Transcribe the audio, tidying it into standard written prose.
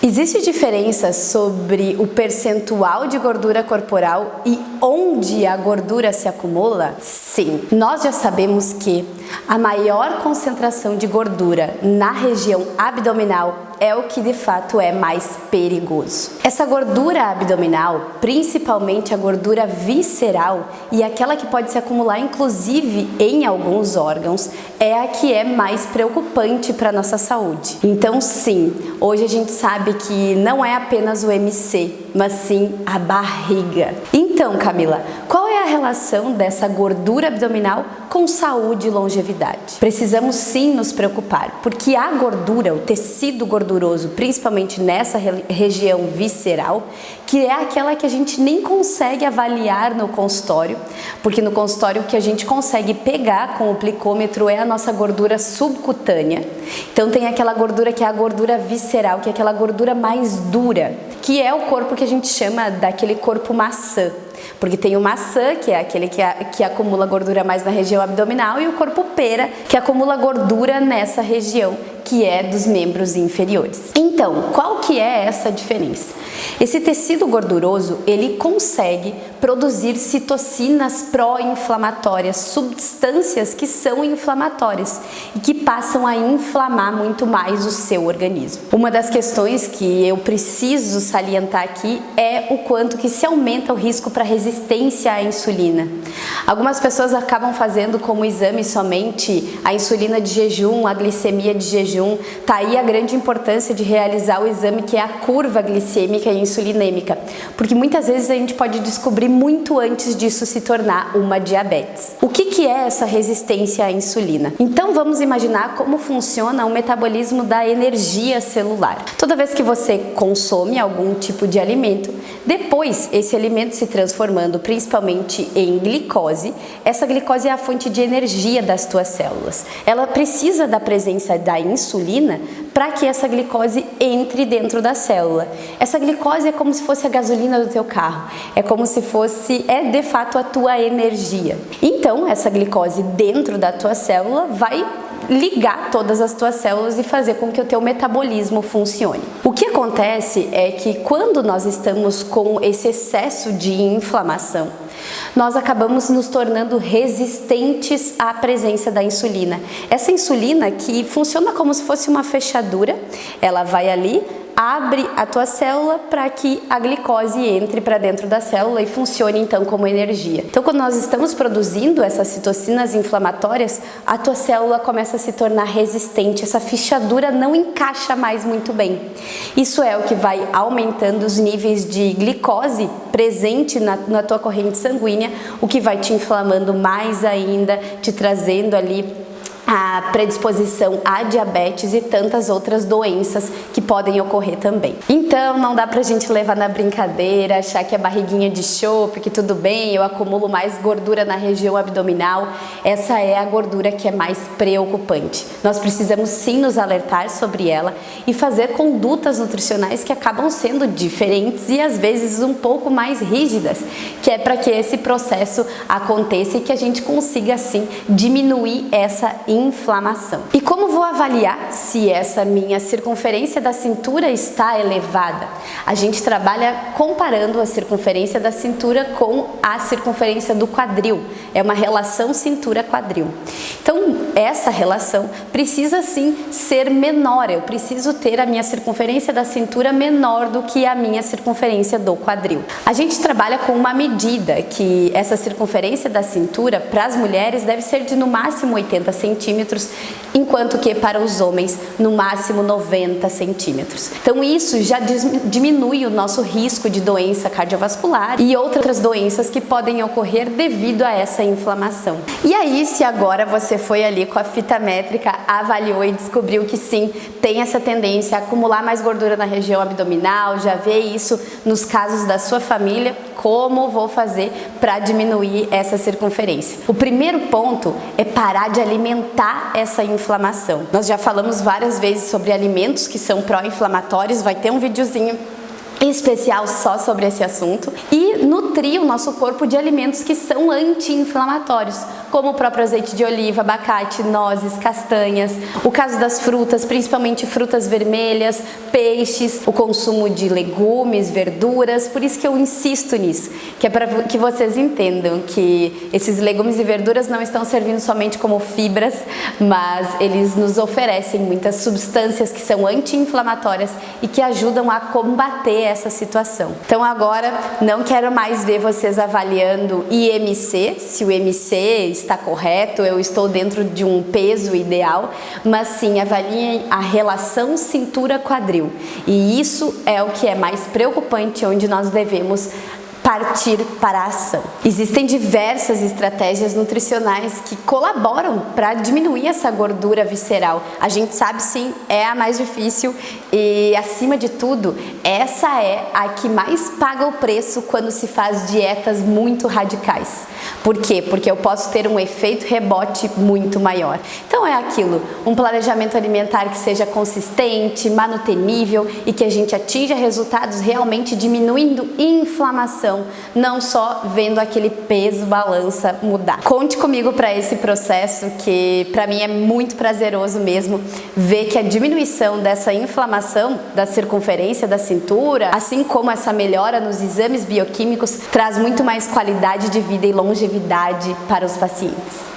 Existe diferença sobre o percentual de gordura corporal e onde a gordura se acumula? Sim, nós já sabemos que a maior concentração de gordura na região abdominal é o que de fato é mais perigoso. Essa gordura abdominal, principalmente a gordura visceral e aquela que pode se acumular inclusive em alguns órgãos, é a que é mais preocupante para a nossa saúde. Então sim, hoje a gente sabe que não é apenas o MC, mas sim a barriga. Então, Camila, qual é a relação dessa gordura abdominal com saúde e longevidade? Precisamos sim nos preocupar, porque a gordura, o tecido gorduroso, principalmente nessa região visceral, que é aquela que a gente nem consegue avaliar no consultório, porque no consultório o que a gente consegue pegar com o plicômetro é a nossa gordura subcutânea. Então tem aquela gordura que é a gordura visceral, que é aquela gordura mais dura, que é o corpo que a gente chama daquele corpo maçã. Porque tem o maçã, que é aquele que acumula gordura mais na região abdominal, e o corpo pera, que acumula gordura nessa região, que é dos membros inferiores. Então, qual que é essa diferença? Esse tecido gorduroso, ele consegue produzir citocinas pró-inflamatórias, substâncias que são inflamatórias e que passam a inflamar muito mais o seu organismo. Uma das questões que eu preciso salientar aqui é o quanto que se aumenta o risco para resistência à insulina. Algumas pessoas acabam fazendo como exame somente a insulina de jejum, a glicemia de jejum. Tá aí a grande importância de realizar o exame, que é a curva glicêmica e insulinêmica, porque muitas vezes a gente pode descobrir muito antes disso se tornar uma diabetes. O que é essa resistência à insulina? Então vamos imaginar como funciona o metabolismo da energia celular. Toda vez que você consome algum tipo de alimento, depois esse alimento se transformando principalmente em glicose, essa glicose é a fonte de energia das tuas células. Ela precisa da presença da insulina para que essa glicose entre dentro da célula. Essa glicose é como se fosse a gasolina do teu carro, é como se fosse, de fato a tua energia. Então, essa glicose dentro da tua célula vai ligar todas as tuas células e fazer com que o teu metabolismo funcione. O que acontece é que quando nós estamos com esse excesso de inflamação, nós acabamos nos tornando resistentes à presença da insulina. Essa insulina que funciona como se fosse uma fechadura, ela vai ali, abre a tua célula para que a glicose entre para dentro da célula e funcione então como energia. Então, quando nós estamos produzindo essas citocinas inflamatórias, a tua célula começa a se tornar resistente, essa fechadura não encaixa mais muito bem. Isso é o que vai aumentando os níveis de glicose presente na tua corrente sanguínea, o que vai te inflamando mais ainda, te trazendo ali a predisposição a diabetes e tantas outras doenças que podem ocorrer também. Então, não dá pra gente levar na brincadeira, achar que é barriguinha de chope, que tudo bem, eu acumulo mais gordura na região abdominal. Essa é a gordura que é mais preocupante. Nós precisamos sim nos alertar sobre ela e fazer condutas nutricionais que acabam sendo diferentes e às vezes um pouco mais rígidas, que é para que esse processo aconteça e que a gente consiga assim diminuir essa inflamação. E como vou avaliar se essa minha circunferência da cintura está elevada? A gente trabalha comparando a circunferência da cintura com a circunferência do quadril. É uma relação cintura-quadril. Então, essa relação precisa sim ser menor. Eu preciso ter a minha circunferência da cintura menor do que a minha circunferência do quadril. A gente trabalha com uma medida que essa circunferência da cintura para as mulheres deve ser de no máximo 80 centímetros, enquanto que para os homens no máximo 90 centímetros. Então isso já diminui o nosso risco de doença cardiovascular e outras doenças que podem ocorrer devido a essa inflamação. E aí, se agora você foi ali com a fita métrica, avaliou e descobriu que sim, tem essa tendência a acumular mais gordura na região abdominal, já vê isso nos casos da sua família, como vou fazer para diminuir essa circunferência? O primeiro ponto é parar de alimentar essa inflamação. Nós já falamos várias vezes sobre alimentos que são pró-inflamatórios, vai ter um videozinho especial só sobre esse assunto e nutrir o nosso corpo de alimentos que são anti-inflamatórios, como o próprio azeite de oliva, abacate, nozes, castanhas, o caso das frutas, principalmente frutas vermelhas, peixes, o consumo de legumes, verduras. Por isso que eu insisto nisso, que é para que vocês entendam que esses legumes e verduras não estão servindo somente como fibras, mas eles nos oferecem muitas substâncias que são anti-inflamatórias e que ajudam a combater essa situação. Então agora não quero mais ver vocês avaliando IMC, se o IMC está correto, eu estou dentro de um peso ideal, mas sim avaliem a relação cintura-quadril. E isso é o que é mais preocupante, onde nós devemos partir para a ação. Existem diversas estratégias nutricionais que colaboram para diminuir essa gordura visceral. A gente sabe sim, é a mais difícil e, acima de tudo, essa é a que mais paga o preço quando se faz dietas muito radicais. Por quê? Porque eu posso ter um efeito rebote muito maior. Então é aquilo, um planejamento alimentar que seja consistente, manutenível e que a gente atinja resultados realmente diminuindo inflamação, não só vendo aquele peso balança mudar. Conte comigo para esse processo, que para mim é muito prazeroso mesmo ver que a diminuição dessa inflamação da circunferência da cintura, assim como essa melhora nos exames bioquímicos, traz muito mais qualidade de vida e longevidade para os pacientes.